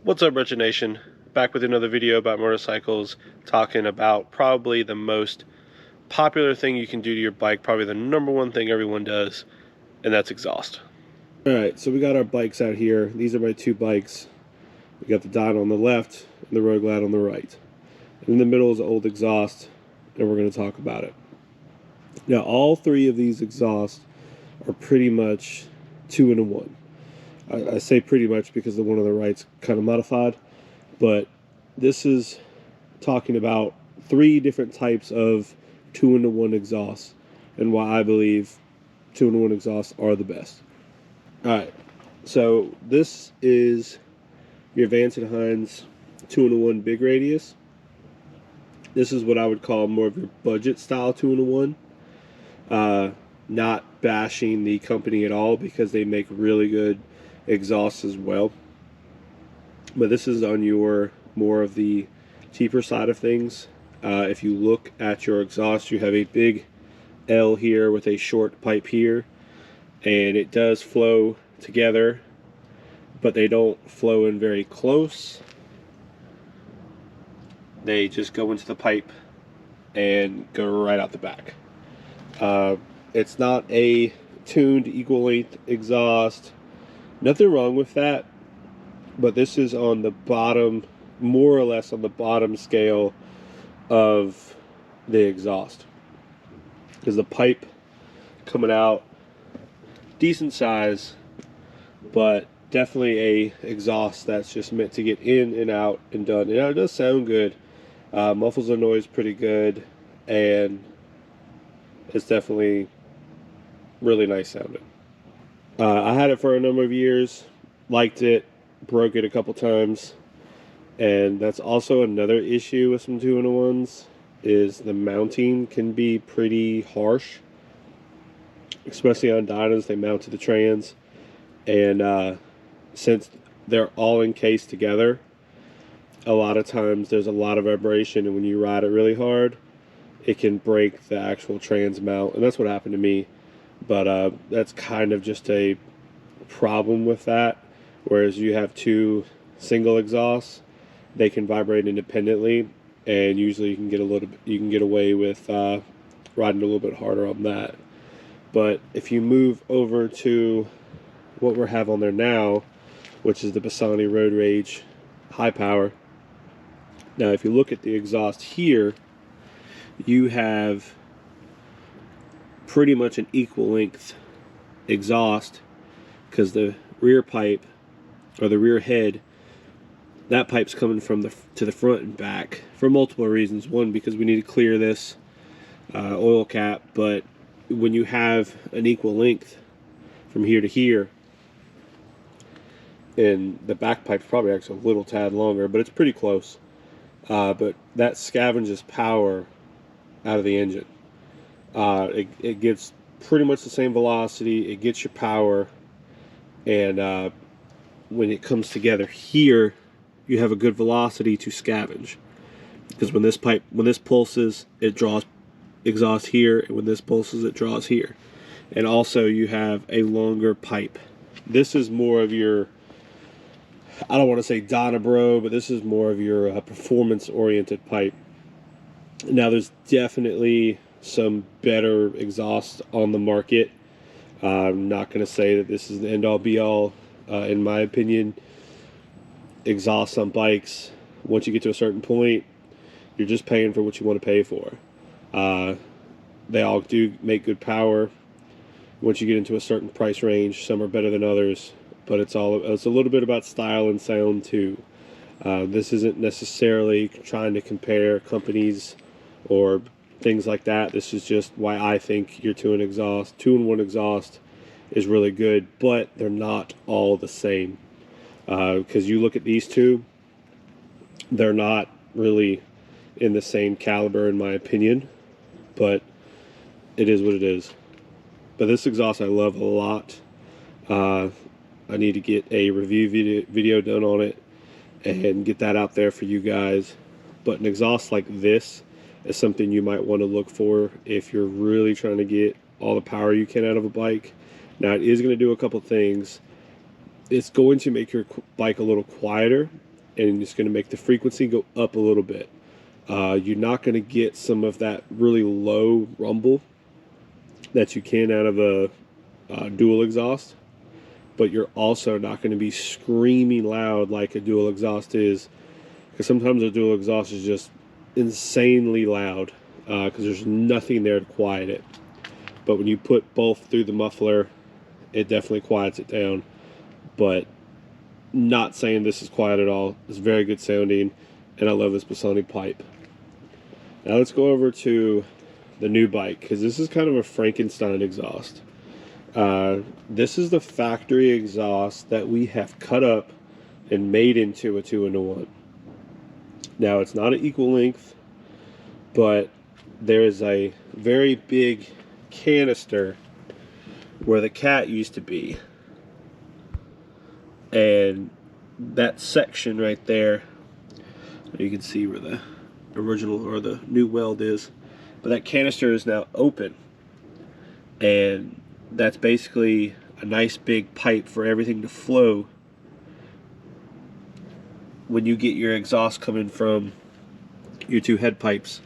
What's up, Wretched Nation? Back with another video about motorcycles, talking about probably the most popular thing you can do to your bike, probably the number one thing everyone does, and that's exhaust. Alright, so we got our bikes out here. These are my two bikes. We got the Dyna on the left and the Road Glide on the right. And in the middle is the old exhaust, and we're going to talk about it. Now, all three of these exhausts are pretty much 2-in-1. I say pretty much because the one on the right's kind of modified, but this is talking about three different types of 2-in-1 exhausts and why I believe 2-in-1 exhausts are the best. Alright, so this is your Vance & Hines 2-in-1 big radius. This is what I would call more of your budget style 2-in-1. Not bashing the company at all because they make really good exhausts as well, but this is on your more of the cheaper side of things. If you look at your exhaust, you have a big L here with a short pipe here, and it does flow together, but they don't flow in very close. They just go into the pipe and go right out the back. It's not a tuned equal length exhaust. Nothing wrong with that, but this is on the bottom, more or less on the bottom scale of the exhaust. Because the pipe coming out, decent size, but definitely a exhaust that's just meant to get in and out and done. And it does sound good. Muffles the noise pretty good, and it's definitely really nice sounding. I had it for a number of years, liked it, broke it a couple times, and that's also another issue with some 2-in-1s, is the mounting can be pretty harsh, especially on Dynas. They mount to the trans, and since they're all encased together, a lot of times there's a lot of vibration, and when you ride it really hard, it can break the actual trans mount, and that's what happened to me. But that's kind of just a problem with that. Whereas you have two single exhausts, they can vibrate independently, and usually you can get away with riding a little bit harder on that. But if you move over to what we have on there now, which is the Bassani Road Rage High Power. Now, if you look at the exhaust here, you have pretty much an equal length exhaust, because the rear pipe, or the rear head, that pipe's coming from to the front and back for multiple reasons. One, because we need to clear this oil cap, but when you have an equal length from here to here, and the back pipe's probably actually a little tad longer, but it's pretty close, but that scavenges power out of the engine. It gets pretty much the same velocity, it gets your power, and when it comes together here, you have a good velocity to scavenge. Because when this pulses, it draws exhaust here, and when this pulses, it draws here. And also you have a longer pipe. This is more of your, I don't want to say Dyna Bro, but this is more of your performance-oriented pipe. Now, there's definitely some better exhaust on the market. I'm not going to say that this is the end-all be-all. In my opinion, exhaust on bikes, once you get to a certain point, you're just paying for what you want to pay for. They all do make good power. Once you get into a certain price range, some are better than others, but it's a little bit about style and sound too. This isn't necessarily trying to compare companies or things like that. This is just why I think your 2-in-1 exhaust is really good, but they're not all the same. Because you look at these two, they're not really in the same caliber in my opinion, but it is what it is. But this exhaust I love a lot. I need to get a review video done on it and get that out there for you guys. But an exhaust like this is something you might want to look for if you're really trying to get all the power you can out of a bike. Now, it is going to do a couple things. It's going to make your bike a little quieter, and it's going to make the frequency go up a little bit. You're not going to get some of that really low rumble that you can out of a dual exhaust, but you're also not going to be screaming loud like a dual exhaust is, because sometimes a dual exhaust is just insanely loud because there's nothing there to quiet it. But when you put both through the muffler, it definitely quiets it down. But not saying this is quiet at all. It's very good sounding, and I love this Bassani pipe. Now let's go over to the new bike, because this is kind of a Frankenstein exhaust. This is the factory exhaust that we have cut up and made into a 2-in-1. Now it's not an equal length, but there is a very big canister where the cat used to be, and that section right there, you can see where the original or the new weld is, but that canister is now open, and that's basically a nice big pipe for everything to flow when you get your exhaust coming from your two head pipes.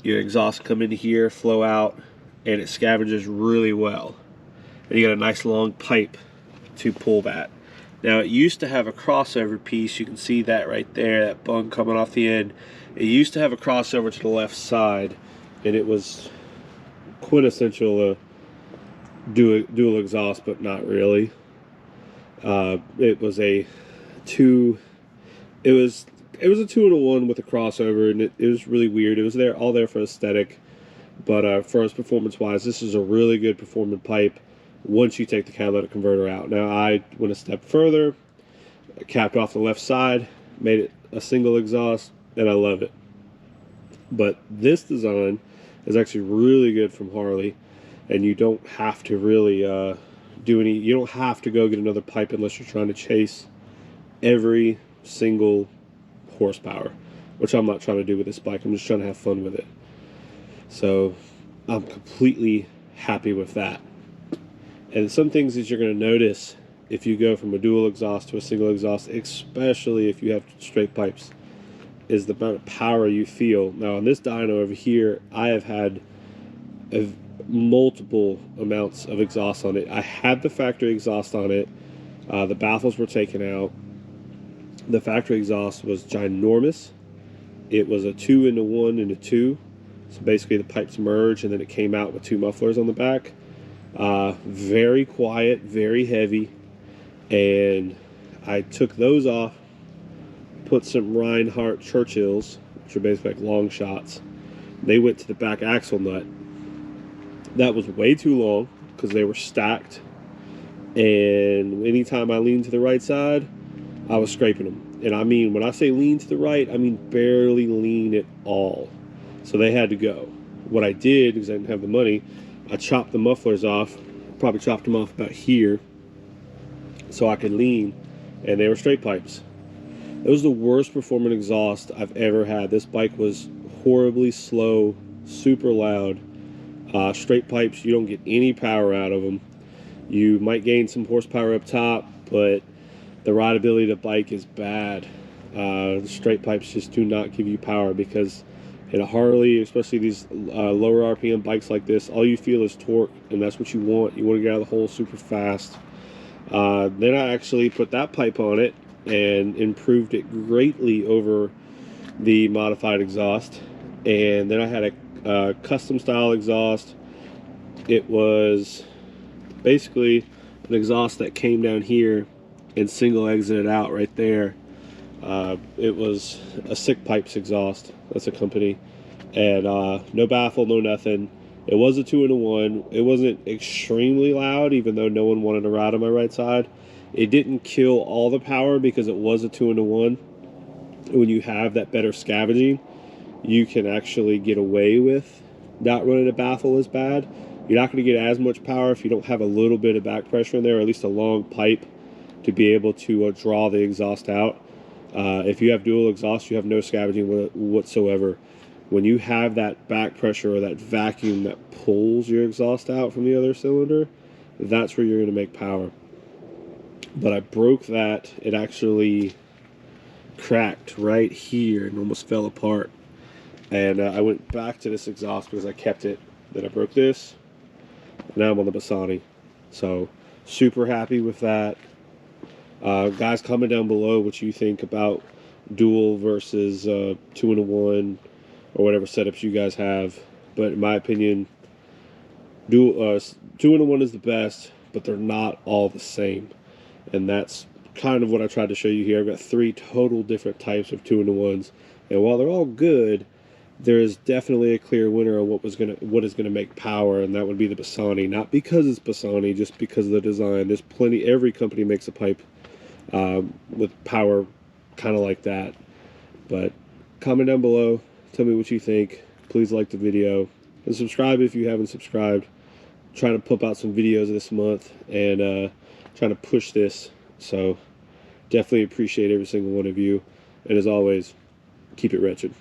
Your exhaust come in here, flow out, and it scavenges really well, and you got a nice long pipe to pull that. Now it used to have a crossover piece. You can see that right there, that bung coming off the end. It used to have a crossover to the left side, and it was quintessential dual exhaust, but not really. It was a 2-in-1 with a crossover, and it was really weird. It was all there for aesthetic, but for us performance wise, this is a really good performing pipe once you take the catalytic converter out. Now I went a step further, capped off the left side, made it a single exhaust, and I love it. But this design is actually really good from Harley, and you don't have to really you don't have to go get another pipe unless you're trying to chase every single horsepower, which I'm not trying to do with this bike. I'm just trying to have fun with it. So I'm completely happy with that. And some things that you're going to notice if you go from a dual exhaust to a single exhaust, especially if you have straight pipes, is the amount of power you feel. Now on this dyno over here, I have had multiple amounts of exhaust on it. I had the factory exhaust on it. The baffles were taken out. The factory exhaust was ginormous. It was a 2-in-1 and a 2. So basically the pipes merged, and then it came out with 2 mufflers on the back. Very quiet, very heavy, and I took those off, put some Reinhardt Churchills, which are basically like long shots. They went to the back axle nut. That was way too long because they were stacked, and anytime I leaned to the right side, I was scraping them. And I mean, when I say lean to the right, I mean barely lean at all. So they had to go. What I did, because I didn't have the money, I chopped the mufflers off, probably chopped them off about here, so I could lean, and they were straight pipes. It was the worst performing exhaust I've ever had. This bike was horribly slow, super loud. Straight pipes, you don't get any power out of them. You might gain some horsepower up top, but the rideability of the bike is bad. The straight pipes just do not give you power, because in a Harley, especially these lower RPM bikes like this, all you feel is torque, and that's what you want. You want to get out of the hole super fast. Then I actually put that pipe on it and improved it greatly over the modified exhaust. And then I had a custom style exhaust. It was basically an exhaust that came down here and single exited out right there. It was a Sick Pipes exhaust. That's a company, and no baffle, no nothing. It was a 2-in-1. It wasn't extremely loud, even though no one wanted to ride on my right side. It didn't kill all the power because it was a 2-in-1. When you have that better scavenging, you can actually get away with not running a baffle as bad. You're not going to get as much power if you don't have a little bit of back pressure in there, or at least a long pipe to be able to draw the exhaust out. If you have dual exhaust, you have no scavenging whatsoever. When you have that back pressure or that vacuum that pulls your exhaust out from the other cylinder, that's where you're going to make power. But I broke that. It actually cracked right here and almost fell apart. And I went back to this exhaust because I kept it. Then I broke this. Now I'm on the Bassani. So super happy with that. Guys, comment down below what you think about dual versus 2-in-1 or whatever setups you guys have. But in my opinion, dual 2-in-1 is the best, but they're not all the same. And that's kind of what I tried to show you here. I've got 3 total different types of 2-in-1s, and while they're all good, there is definitely a clear winner on what is gonna make power, and that would be the Bassani. Not because it's Bassani, just because of the design. There's plenty. Every company makes a pipe with power, kind of like that. But comment down below. Tell me what you think. Please like the video and subscribe if you haven't subscribed. I'm trying to pump out some videos this month and trying to push this. So definitely appreciate every single one of you. And as always, keep it wretched.